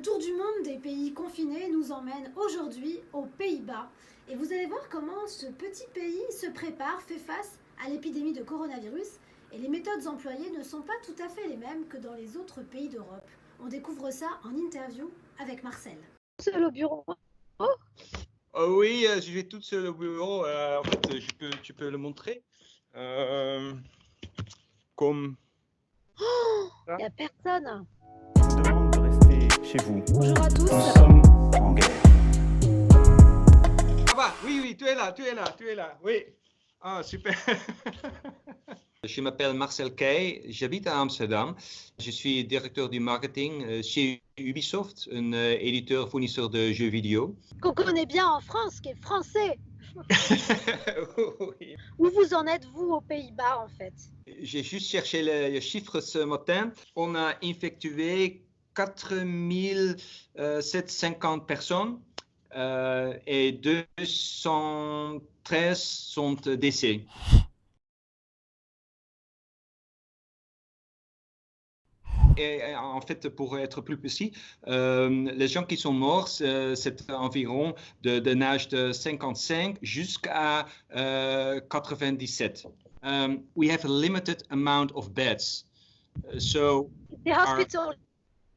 tour du monde des pays confinés nous emmène aujourd'hui aux Pays-Bas. Et vous allez voir comment ce petit pays se prépare, fait face à l'épidémie de coronavirus. Et les méthodes employées ne sont pas tout à fait les mêmes que dans les autres pays d'Europe. On découvre ça en interview avec Marcel. Seul au bureau. Oui, je vais toute seule au bureau. En fait, tu peux le montrer. Comme. Il n'y a personne. Je vous demande de rester chez vous. Bonjour à tous. Nous sommes en guerre. Ah bah, oui, tu es là. Oui. Ah, super. Je m'appelle Marcel Kay, j'habite à Amsterdam. Je suis directeur du marketing chez Ubisoft, un éditeur fournisseur de jeux vidéo. Qu'on connaît bien en France, qui est français. Oui. Où vous en êtes, vous, aux Pays-Bas, en fait? J'ai juste cherché les chiffres ce matin. On a infecté 4750 personnes et 213 sont décédés. Et en fait, pour être plus précis, les gens qui sont morts, c'est environ d'un âge de 55 jusqu'à 97. We have a limited amount of beds. So The hospital.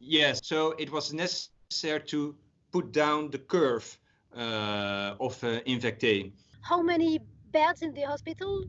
yes, so it was necessary to put down the curve of infected. How many beds in the hospital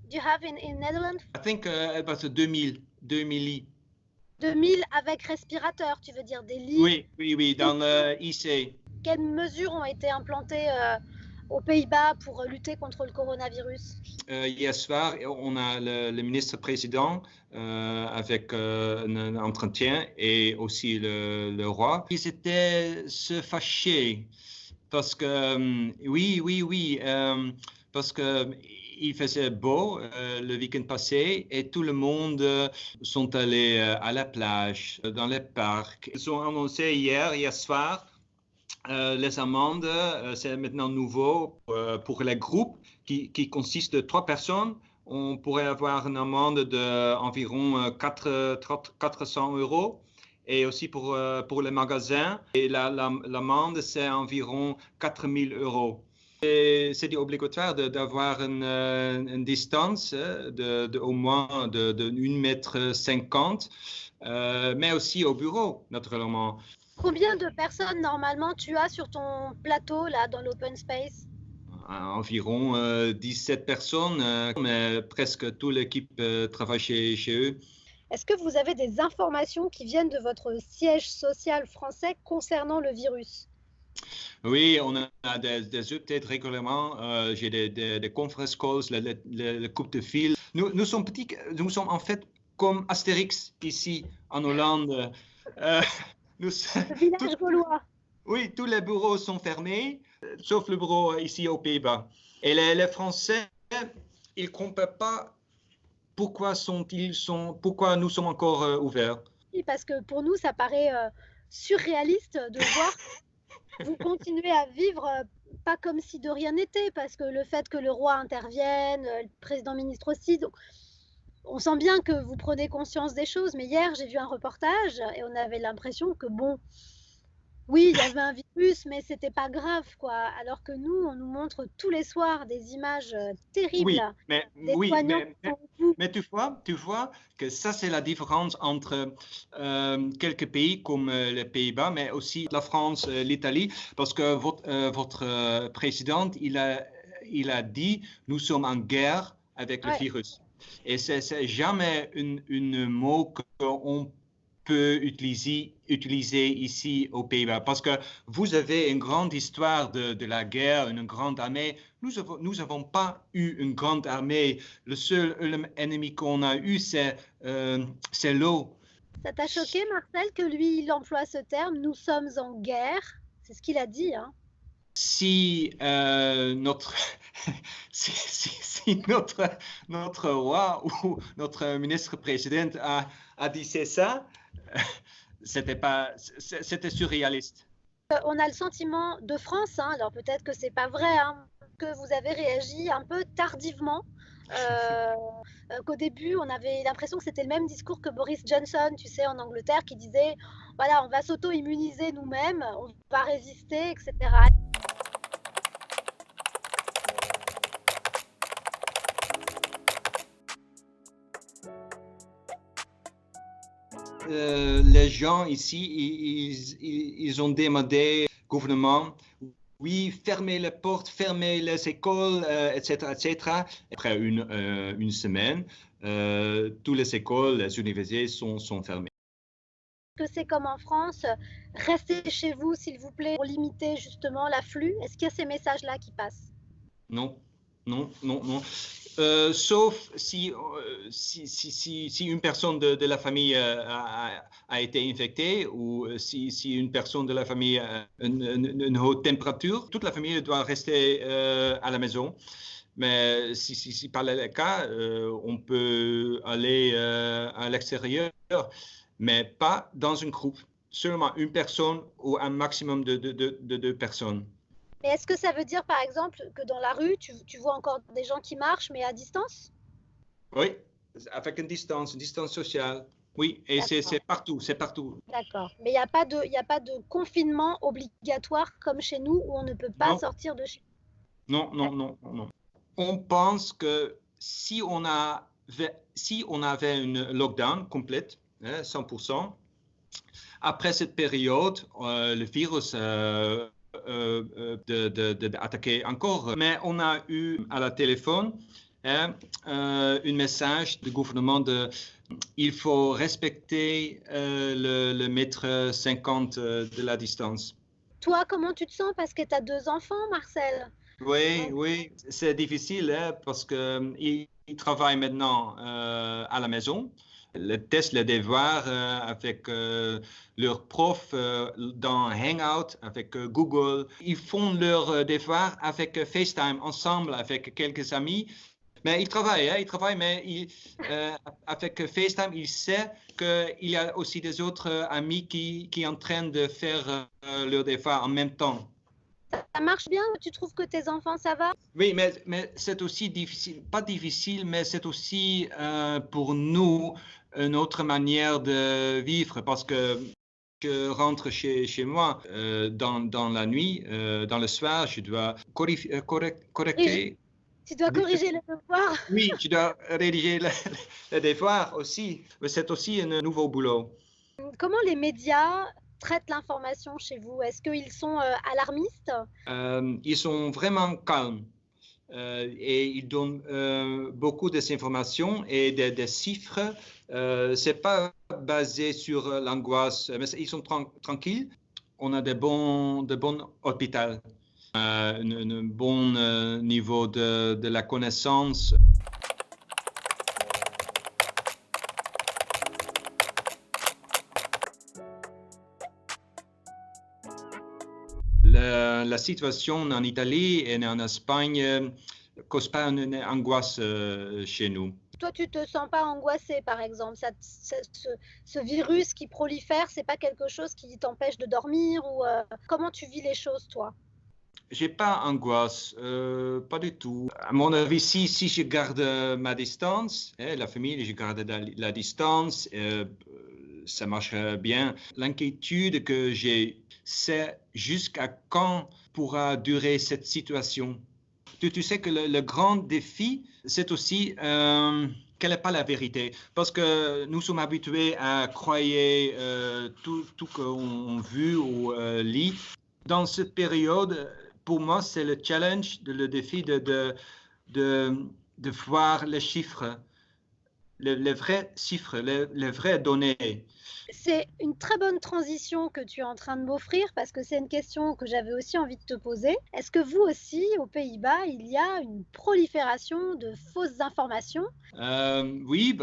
do you have in Netherlands? I think about 2000 lits. 2000 avec respirateur, tu veux dire des lits? Oui, dans le IC. Quelles mesures ont été implantées aux Pays-Bas pour lutter contre le coronavirus? Hier soir, on a le ministre-président avec un entretien et aussi le roi. Ils étaient se fâcher parce que, parce que il faisait beau le week-end passé et tout le monde sont allés à la plage, dans les parcs. Ils ont annoncé hier soir, les amendes, c'est maintenant nouveau pour les groupes qui consistent de 3 personnes. On pourrait avoir une amende d'environ 400 €. Et aussi pour les magasins. Et l'amende, c'est environ 4000 €. C'est obligatoire d'avoir une distance au moins de 1,50 m, mais aussi au bureau, naturellement. Combien de personnes, normalement, tu as sur ton plateau, là, dans l'open space? Environ 17 personnes, mais presque toute l'équipe travaille chez eux. Est-ce que vous avez des informations qui viennent de votre siège social français concernant le virus? Oui, on a des updates régulièrement. J'ai des conference calls, le coupe de fil. Nous sommes petits, nous sommes en fait comme Astérix ici en Hollande. Le village gaulois. Oui, tous les bureaux sont fermés, sauf le bureau ici aux Pays-Bas. Et les Français, ils ne comprennent pas pourquoi nous sommes encore ouverts. Oui, parce que pour nous, ça paraît surréaliste de voir vous continuez à vivre pas comme si de rien n'était, parce que le fait que le roi intervienne, le président ministre aussi, donc on sent bien que vous prenez conscience des choses. Mais hier, j'ai vu un reportage et on avait l'impression que bon, oui, il y avait un virus, mais c'était pas grave, quoi. Alors que nous, on nous montre tous les soirs des images terribles. Oui, mais tu vois que ça, c'est la différence entre quelques pays comme les Pays-Bas, mais aussi la France, l'Italie, parce que votre président, il a dit, nous sommes en guerre avec le virus. Et c'est jamais un mot qu'on peut utiliser ici aux Pays-Bas, parce que vous avez une grande histoire de la guerre, une grande armée. Nous n'avons pas eu une grande armée. Le seul ennemi qu'on a eu, c'est l'eau. Ça t'a choqué, Marcel, que lui, il emploie ce terme, nous sommes en guerre? C'est ce qu'il a dit, hein. Si notre roi ou notre ministre-président a dit ça, c'était surréaliste. On a le sentiment de France, hein, alors peut-être que c'est pas vrai, hein, que vous avez réagi un peu tardivement Qu'au début, on avait l'impression que c'était le même discours que Boris Johnson, tu sais, en Angleterre, qui disait, voilà, on va s'auto-immuniser nous-mêmes, on va résister, etc. Les gens ici, ils ont demandé au gouvernement, oui, fermez les portes, fermez les écoles, etc., etc. Après une semaine, toutes les écoles, les universités sont fermées. Que c'est comme en France, restez chez vous, s'il vous plaît, pour limiter justement l'afflux. Est-ce qu'il y a ces messages-là qui passent? Non, non, non, non. Sauf si une personne de la famille a été infectée ou si une personne de la famille a une haute température, toute la famille doit rester à la maison. Mais si pas le cas, on peut aller à l'extérieur, mais pas dans un groupe. Seulement une personne ou un maximum de deux personnes. Et est-ce que ça veut dire, par exemple, que dans la rue, tu vois encore des gens qui marchent, mais à distance? Oui, avec une distance sociale. Oui, et c'est partout, c'est partout. D'accord. Mais il n'y a pas de confinement obligatoire comme chez nous où on ne peut pas Non. sortir de chez Non, non, non, non. On pense que si on avait une lockdown complète, 100%, après cette période, le virus d'attaquer encore. Mais on a eu à la téléphone un message du gouvernement il faut respecter le mètre 50 de la distance. Toi, comment tu te sens parce que tu as 2 enfants, Marcel? Oui, oui, c'est difficile parce qu'ils travaillent maintenant à la maison. Les tests, les devoirs avec leurs profs dans Hangout, avec Google. Ils font leurs devoirs avec FaceTime, ensemble, avec quelques amis. Mais ils travaillent, mais avec FaceTime, ils savent qu'il y a aussi des autres amis qui sont en train de faire leurs devoirs en même temps. Ça marche bien? Tu trouves que tes enfants, ça va? Oui, mais c'est aussi difficile, pas difficile, mais c'est aussi pour nous une autre manière de vivre parce que je rentre chez moi dans la nuit, dans le soir, je dois corriger. Tu dois corriger les devoirs. Oui, je dois rédiger les devoirs aussi. Mais c'est aussi un nouveau boulot. Comment les médias traitent l'information chez vous? Est-ce qu'ils sont alarmistes? Ils sont vraiment calmes. Et ils donnent beaucoup d'informations et des chiffres. C'est pas basé sur l'angoisse, mais ils sont tranquilles. On a de bons hôpitaux, un bon niveau de la connaissance. La situation en Italie et en Espagne ne cause pas une angoisse chez nous. Toi, tu te sens pas angoissé, par exemple? Ce virus qui prolifère, c'est pas quelque chose qui t'empêche de dormir ou comment tu vis les choses, toi? J'ai pas angoisse, pas du tout. À mon avis, si je garde ma distance, la famille, je garde la distance, ça marche bien. L'inquiétude que j'ai, c'est jusqu'à quand pourra durer cette situation. Tu sais que le grand défi, c'est aussi quelle n'est pas la vérité. Parce que nous sommes habitués à croire tout qu'on vu ou lit. Dans cette période, pour moi, c'est le challenge, le défi de voir les chiffres, les vrais chiffres, les vraies données. C'est une très bonne transition que tu es en train de m'offrir parce que c'est une question que j'avais aussi envie de te poser. Est-ce que vous aussi, aux Pays-Bas, il y a une prolifération de fausses informations? Oui,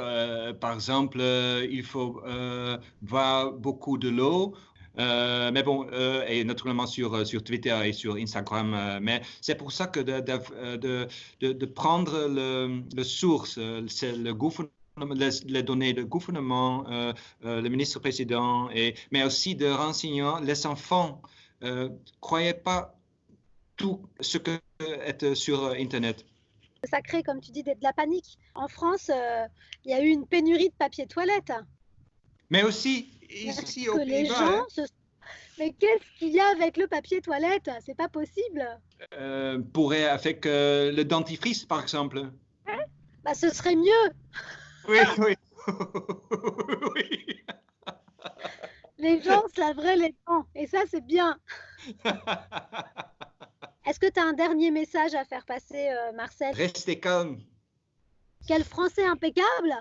par exemple, il faut boire beaucoup de l'eau. Mais bon, et naturellement sur Twitter et sur Instagram. Mais c'est pour ça que de prendre le source, c'est le gouvernement, les données du gouvernement, le ministre-président, mais aussi de renseigner les enfants. Croyez pas tout ce que est sur Internet. Ça crée, comme tu dis, de la panique. En France, il y a eu une pénurie de papier toilette. Mais aussi, ici aux Que les Pays-Bas, gens Mais qu'est-ce qu'il y a avec le papier toilette? C'est pas possible. pourrait avec le dentifrice, par exemple. Bah, ce serait mieux. Oui, oui. Oui. Les gens se laveraient les dents. Et ça, c'est bien. Est-ce que tu as un dernier message à faire passer, Marcel? Restez calme. Quel français impeccable!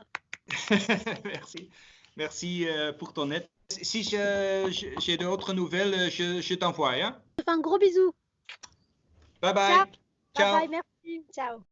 Merci. Merci pour ton aide. Si j'ai d'autres nouvelles, je t'envoie. Hein? Je te fais un gros bisou. Bye bye. Ciao. Ciao. Bye bye, merci. Ciao.